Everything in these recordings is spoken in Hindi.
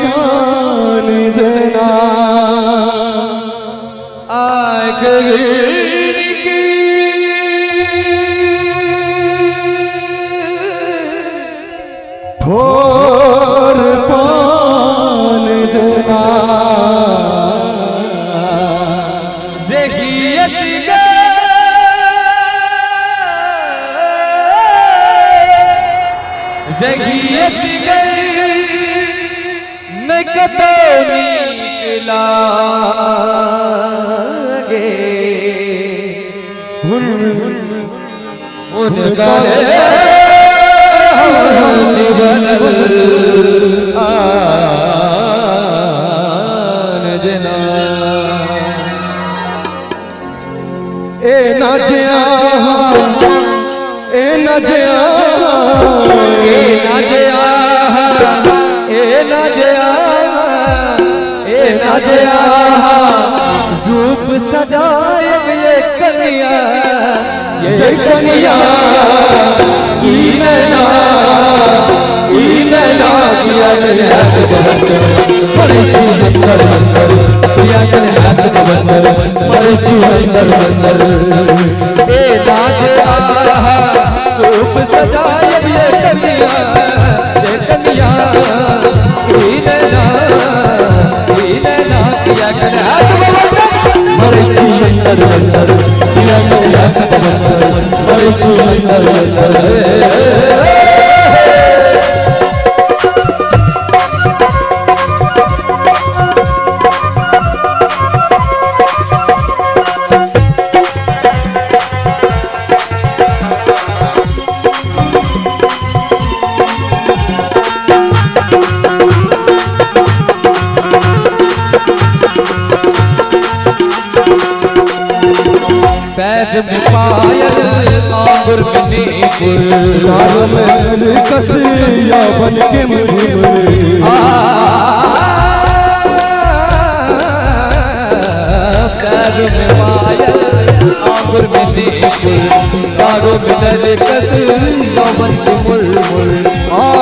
पहचान जना ठोर पान जना जगियत गई मैं कतो निकला गे उनका जीवन जना ए ना जिया ए ना जिया रूप सजाए ये कन्या की नैना किया बड़े सुंदर किया रूप सजाए ये कन्या पैर में पायल आंगुर में कसिया बन के मुझे पैर में पायल आंगुर में कारो बिदर कसिया बन के मुल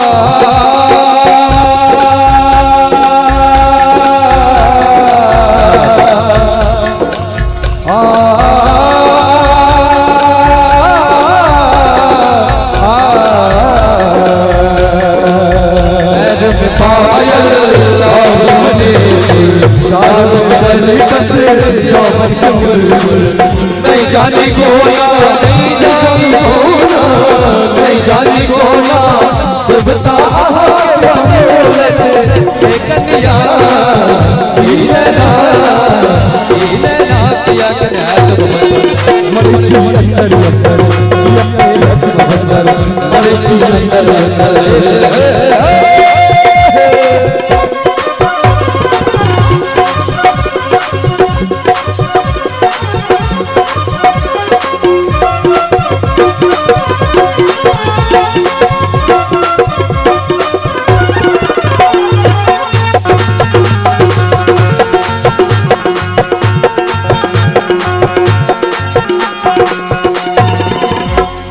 नहीं जानी गोला नहीं जानी गोला नहीं जानी गोला बता कन्या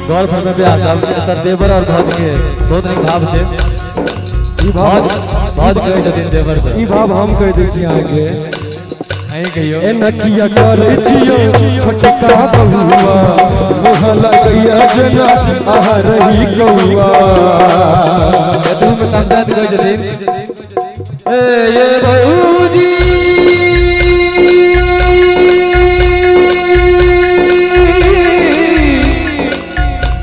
गौर भर में देवर और भद के बहुत नीक भाव से भद कहे छथिन देवर पर ई भाव हम कह दै छी आगे अहीं कहियो ए नकिया करे छियो छोटका बहुआ मोह लगैया जना आह रही कौआ तू में कामजात कहे छथिन ए ये बहूजी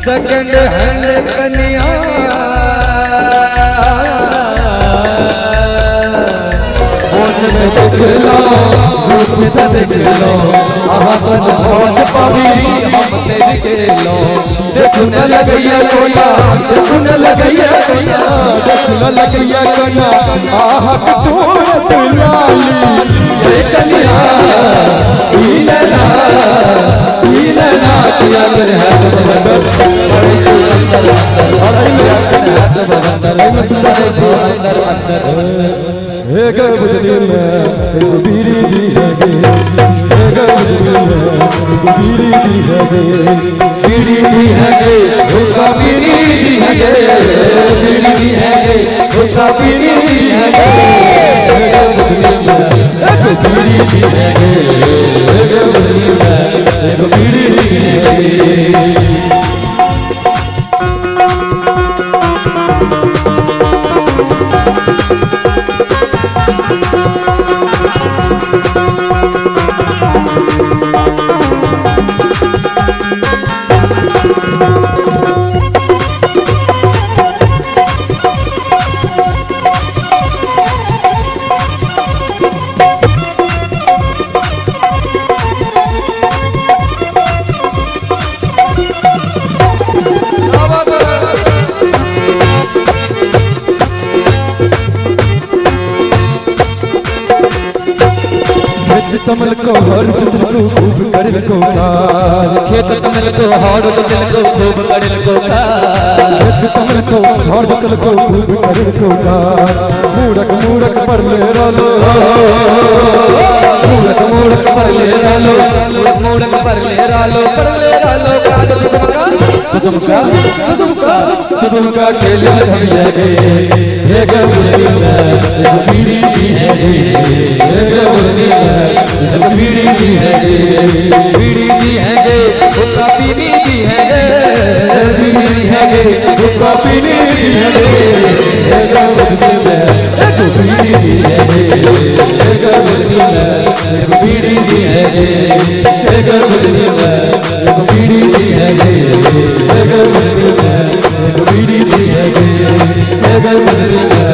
सेकंड हैंड कन्या फोन में देख लो रूप में देख लो आवाज़ पहुंच पावी हम तेरे के लो देखो न लगैया कोना देखो न लगैया कोना देखो न लगैया कोना आह कटोरत लाली ये कन्या ई नैना किया मेरे हाथ बंदर हे गबदी में बीरी दी है हे गबदी में बीरी दी है बीरी दी है उसका बीरी दी है बीरी दी है उसका बीरी दी है बीड़ी दी है एगो बीड़ी दी है। कमल को हर चुप खूब कर को कार खेत कमल को हर दिल को खूब कर को कमल को हर चुप को खूब कर को कार मूड़क मूड़क पर ले रालो मूड़क मूड़क पर ले रालो मूड़क पर ले रालो सुसुमका खेल धमिया गे हे गौरी में बीड़ी दी है हे गौरी में बीड़ी दी है बीड़ी दी है गे उसका पीनी दी है गे बीड़ी दी है गे उसका पीनी दी है हे गौरी में बीड़ी दी है हे गौरी में बीड़ी दी है हे गौरी में बीड़ी दी है हे गौरी में बीड़ी दी है हे गौरी में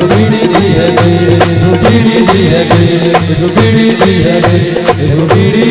बीड़ी दी है बीड़ी दी है बीड़ी दी है बीड़ी